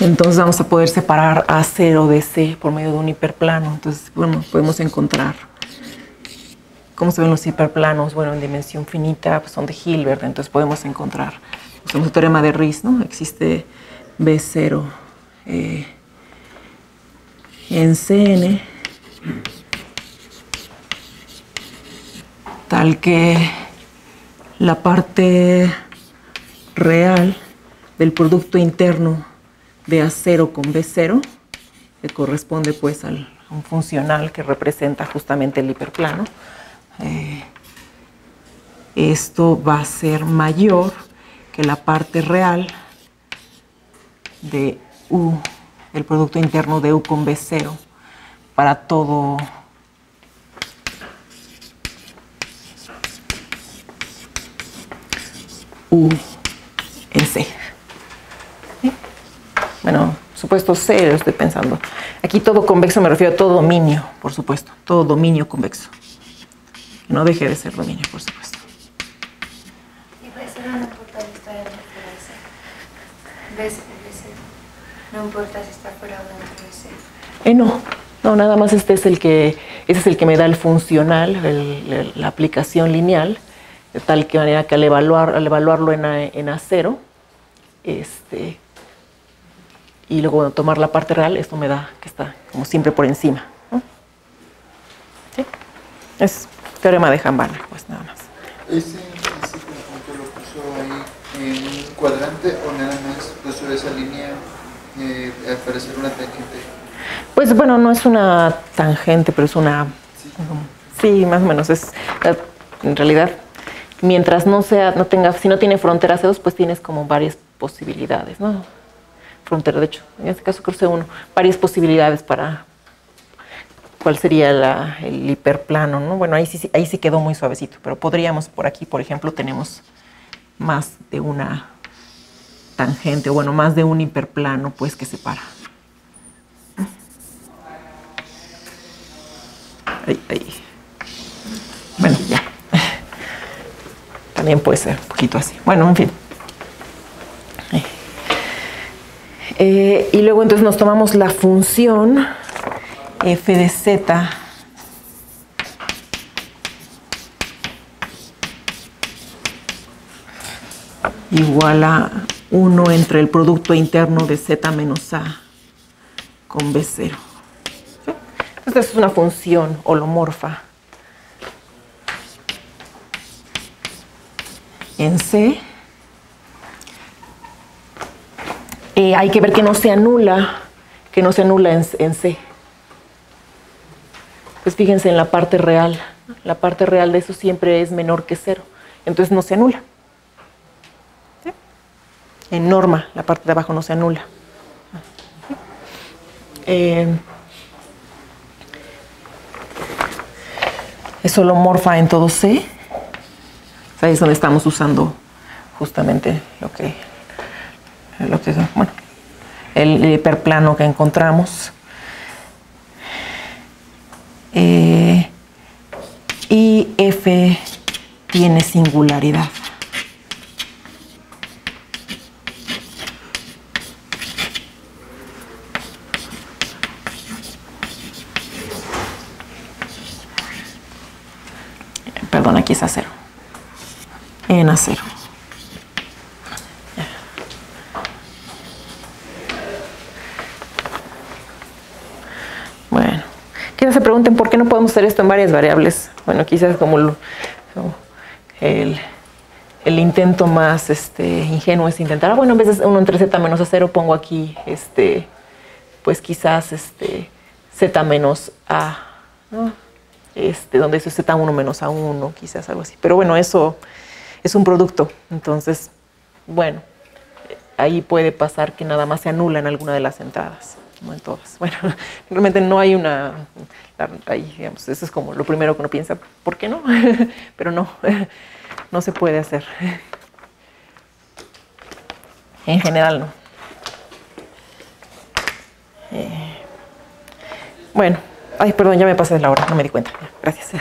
A: entonces vamos a poder separar A0 de C por medio de un hiperplano. Entonces, bueno, podemos encontrar cómo se ven los hiperplanos. Bueno, en dimensión finita pues son de Hilbert, entonces podemos encontrar, usamos el teorema de Riesz, ¿no? Existe B0 en CN tal que la parte real del producto interno de A0 con B0, que corresponde pues a un funcional que representa justamente el hiperplano, esto va a ser mayor que la parte real de U, el producto interno de U con B0 para todo U en C. ¿Sí? Bueno, supuesto C, lo estoy pensando. Aquí todo convexo me refiero a todo dominio, por supuesto, todo dominio convexo. No deje de ser dominio, por supuesto.
B: Y puede ser una importa si está dentro de C. No importa si está fuera o dentro de C. No, nada más ese es el que me da el funcional, la aplicación lineal, de tal que manera que al evaluarlo en A0, y luego tomar la parte real, esto me da que está como siempre por encima, ¿no? ¿Sí? Es teorema de Hahn-Banach, pues nada más.
C: ¿Ese conjunto lo puso ahí en un cuadrante o nada más puso esa línea al parecer una tangente?
A: Pues bueno, no es una tangente, pero es una... Sí, más o menos. Es, en realidad, mientras si no tiene frontera C2, pues tienes como varias posibilidades, ¿no? Frontera, de hecho, en este caso cruce 1, varias posibilidades para cuál sería el hiperplano, ¿no? Bueno, ahí sí quedó muy suavecito, pero podríamos, por aquí, por ejemplo, tenemos más de una tangente, o bueno, más de un hiperplano, pues, que separa. Ahí. Bueno, ya. También puede ser un poquito así. Bueno, en fin. Y luego entonces nos tomamos la función f de z igual a 1 entre el producto interno de z menos a con B0. ¿Sí? Esta es una función holomorfa en C. Hay que ver que no se anula en C. Pues fíjense en la parte real. La parte real de eso siempre es menor que 0. Entonces no se anula. ¿Sí? En norma, la parte de abajo no se anula. Es holomorfa en todo C. Ahí es donde estamos usando justamente bueno, el hiperplano que encontramos. Y F tiene singularidad. Perdón, aquí es A0. En A0. Bueno, quizás se pregunten por qué no podemos hacer esto en varias variables. Bueno, quizás como el intento más ingenuo es intentar, bueno, en vez de 1 entre z menos A0 pongo aquí, pues quizás z menos A, ¿no? Donde eso es z1 menos A1, quizás algo así. Pero bueno, eso es un producto. Entonces, bueno, ahí puede pasar que nada más se anula en alguna de las entradas, no en todas. Bueno, realmente no hay ahí, digamos, eso es como lo primero que uno piensa, ¿por qué no? Pero no, no se puede hacer. En general no. Bueno. Ay, perdón, ya me pasé de la hora, no me di cuenta. Gracias.